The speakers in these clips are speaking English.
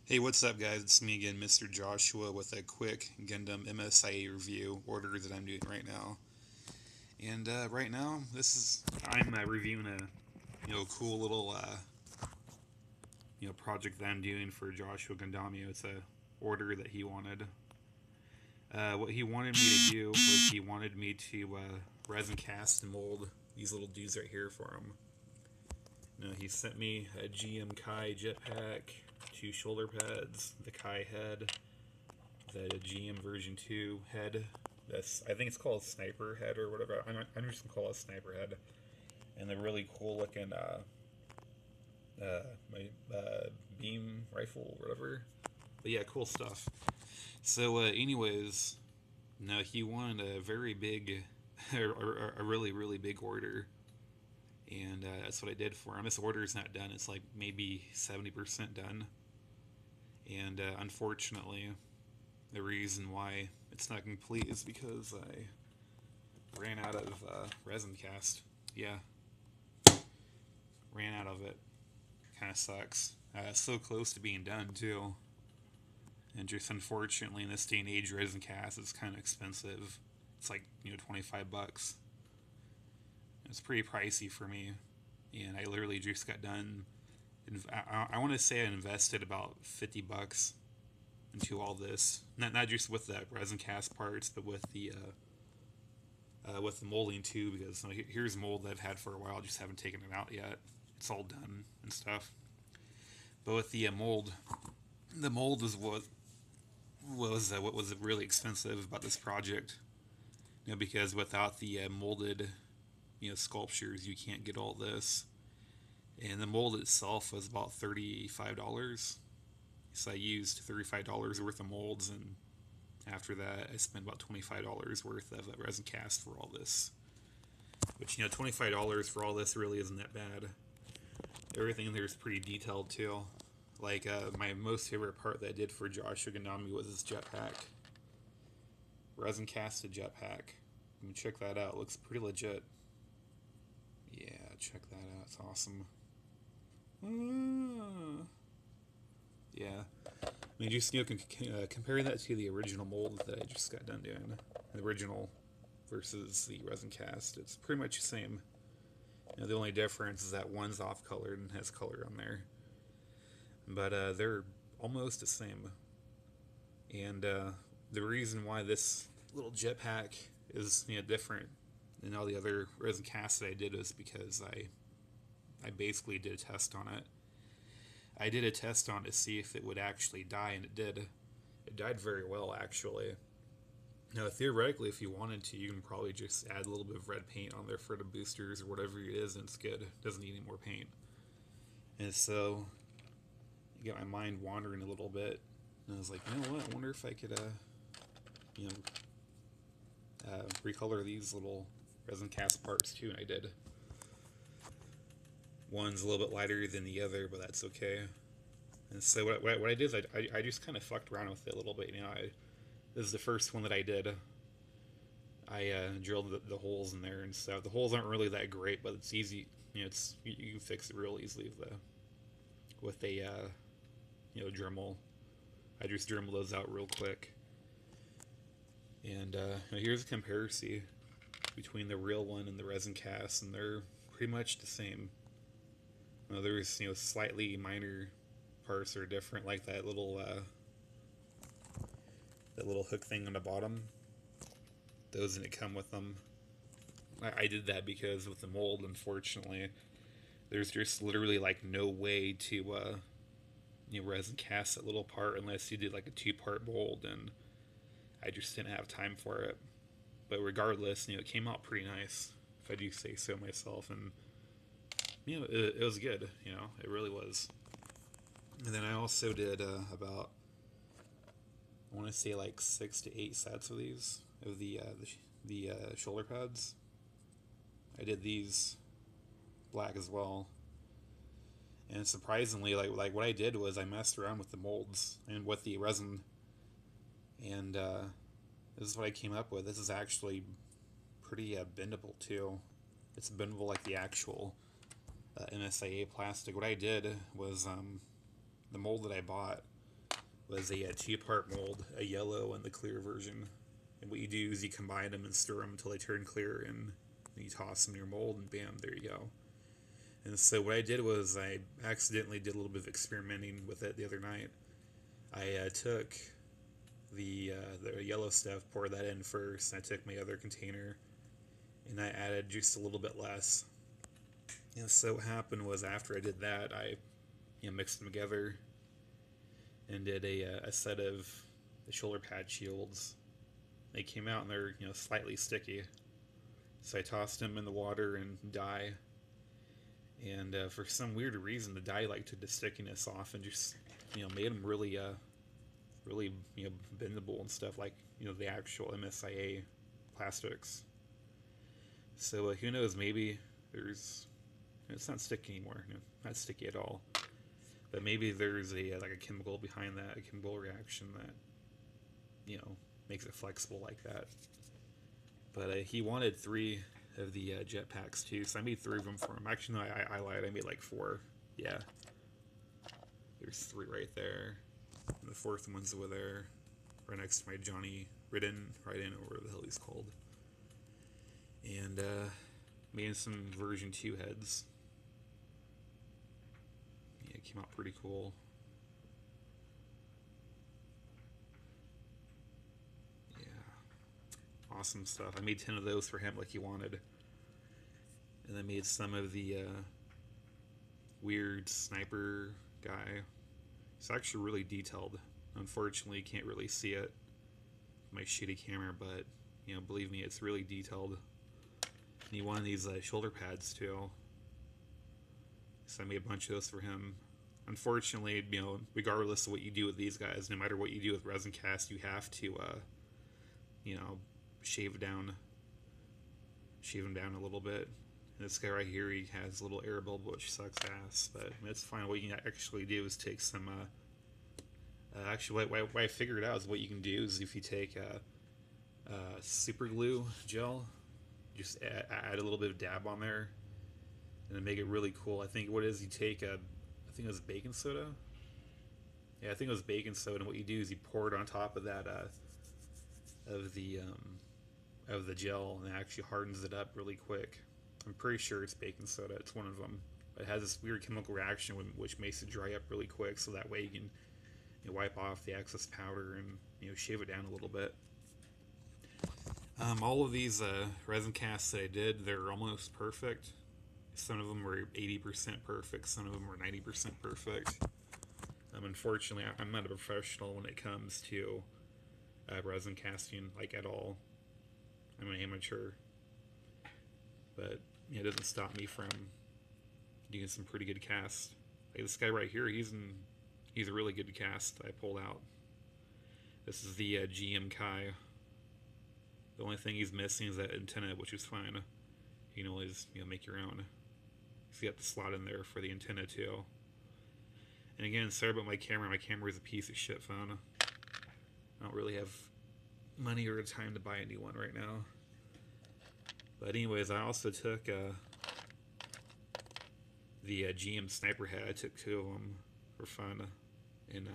Hey, what's up, guys? It's me again, Mr. Joshua, with a quick Gundam msia review order that I'm doing right now. And right now, I'm reviewing a cool little project that I'm doing for Joshua Gundam. It's a order that he wanted. What he wanted me to do was he wanted me to resin cast and mold these little dudes right here for him. He sent me a GM Kai jetpack, two shoulder pads, the Kai head, the GM version 2 head. I think it's called sniper head or whatever. I'm just gonna call it sniper head. And the really cool looking my beam rifle or whatever. But yeah, cool stuff. So anyways, no, he won a very big, a really big order. And that's what I did for him. This order is not done. It's like maybe 70% done. And unfortunately, the reason why it's not complete is because I ran out of resin cast. Yeah, ran out of it. Kind of sucks. It's so close to being done too. And just unfortunately, in this day and age, resin cast is kind of expensive. It's like $25. It's pretty pricey for me, and I literally just got done. I want to say I invested about $50 into all this. Not just with the resin cast parts, but with the molding too. Because here's mold that I've had for a while, just haven't taken it out yet. It's all done and stuff. But with the mold is what was really expensive about this project. Because without the molded sculptures, you can't get all this. And the mold itself was about $35. So I used $35 worth of molds, and after that, I spent about $25 worth of resin cast for all this. Which, $25 for all this really isn't that bad. Everything in there is pretty detailed too. Like, my most favorite part that I did for Joshua Gundam was his jetpack. Resin casted jetpack. I mean, check that out. It looks pretty legit. Yeah, check that out. It's awesome. Yeah. I mean, just compare that to the original mold that I just got done doing. The original versus the resin cast. It's pretty much the same. The only difference is that one's off colored and has color on there. But they're almost the same. And the reason why this little jetpack is different than all the other resin casts that I did was because I basically did a test on it. I did a test on it to see if it would actually die, and it did. It died very well, actually. Now, theoretically, if you wanted to, you can probably just add a little bit of red paint on there for the boosters or whatever it is, and it's good. It doesn't need any more paint. And so, you got my mind wandering a little bit, and I was like, you know what? I wonder if I could, recolor these little resin cast parts too, and I did. One's a little bit lighter than the other, but that's okay. And so what I did is I just kind of fucked around with it a little bit. This is the first one that I did. I drilled the holes in there and stuff. The holes aren't really that great, but it's easy. You can fix it real easily with a Dremel. I just Dremel those out real quick. And here's a comparison between the real one and the resin cast, and they're pretty much the same. There's slightly minor parts that are different, like that little hook thing on the bottom. Those didn't come with them. I did that because with the mold, unfortunately, there's just literally like no way to resin cast that little part unless you did like a 2-part mold, and I just didn't have time for it. But regardless, it came out pretty nice, if I do say so myself, and it was good. It really was. And then I also did about, I want to say like 6 to 8 sets of these of the shoulder pads. I did these black as well. And surprisingly, like what I did was I messed around with the molds and with the resin, and this is what I came up with. This is actually pretty bendable too. It's bendable like the actual msia plastic. What I did was the mold that I bought, was a two-part mold, a yellow and the clear version. And what you do is you combine them and stir them until they turn clear, and you toss them in your mold, and bam, there you go. And so what I did was I accidentally did a little bit of experimenting with it the other night. I took the yellow stuff, poured that in first, and I took my other container, and I added just a little bit less. And so what happened was after I did that, I mixed them together and did a set of the shoulder pad shields. They came out and they're slightly sticky, so I tossed them in the water and dye. And for some weird reason, the dye took the stickiness off and just made them really really bendable and stuff like the actual msia plastics. So who knows? Maybe there's it's not sticky anymore. Not sticky at all. But maybe there's a chemical behind that, a chemical reaction that makes it flexible like that. But he wanted 3 of the jetpacks too, so I made 3 of them for him. Actually, no, I lied. I made 4. Yeah, there's 3 right there. And the 4th one's over there, right next to my Johnny Ridden, or whatever the hell he's called. And made some version 2 heads. Yeah, it came out pretty cool. Yeah, awesome stuff. I made 10 of those for him like he wanted. And I made some of the weird sniper guy. It's actually really detailed. Unfortunately, you can't really see it with my shitty camera, but believe me, it's really detailed. And he wanted these shoulder pads too, so I made a bunch of those for him. Unfortunately, regardless of what you do with these guys, no matter what you do with resin cast, you have to, shave them down a little bit. And this guy right here, he has a little air bubble, which sucks ass, but it's fine. What you can actually do is take some, actually, what I figured out is what you can do is if you take super glue gel, just add a little bit of dab on there, and then make it really cool. I think what it is, you take I think it was baking soda. Yeah, I think it was baking soda, and what you do is you pour it on top of that of the gel, and it actually hardens it up really quick. I'm pretty sure it's baking soda. It's one of them. It has this weird chemical reaction which makes it dry up really quick, so that way you can wipe off the excess powder and shave it down a little bit. All of these resin casts that I did, they're almost perfect. Some of them were 80% perfect. Some of them were 90% perfect. Unfortunately, I'm not a professional when it comes to resin casting, at all. I'm an amateur. But it doesn't stop me from doing some pretty good casts. Like this guy right here, he's a really good cast I pulled out. This is the GM Kai. The only thing he's missing is that antenna, which is fine. You can always make your own. He's got the slot in there for the antenna too. And again, sorry about my camera. My camera is a piece of shit phone. I don't really have money or time to buy a new one right now. But anyways, I also took the GM sniper head. I took 2 of them for fun, and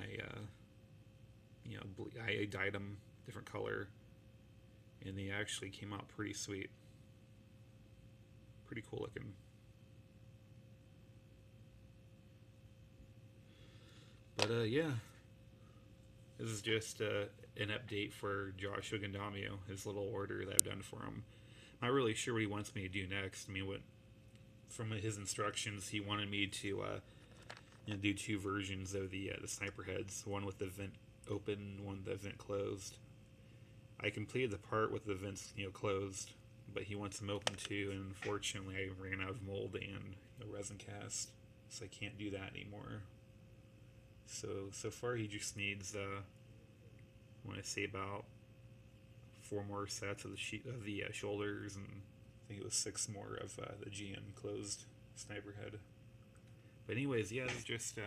I dyed them different color, and they actually came out pretty sweet, pretty cool looking. But yeah, this is just an update for Joshua Gundam, his little order that I've done for him. Not really sure what he wants me to do next. I mean, from his instructions, he wanted me to do 2 versions of the sniper heads, one with the vent open, one with the vent closed. I completed the part with the vents closed, but he wants them open too, and unfortunately I ran out of mold and resin cast, so I can't do that anymore. So far he just needs I want to say about 4 more sets of the shoulders, and I think it was 6 more of the GM closed sniper head. But anyways, yeah, this is just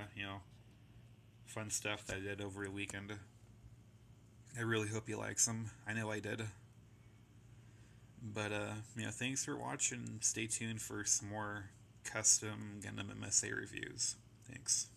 fun stuff that I did over the weekend. I really hope you likes them. I know I did. But thanks for watching. Stay tuned for some more custom Gundam MSA reviews. Thanks.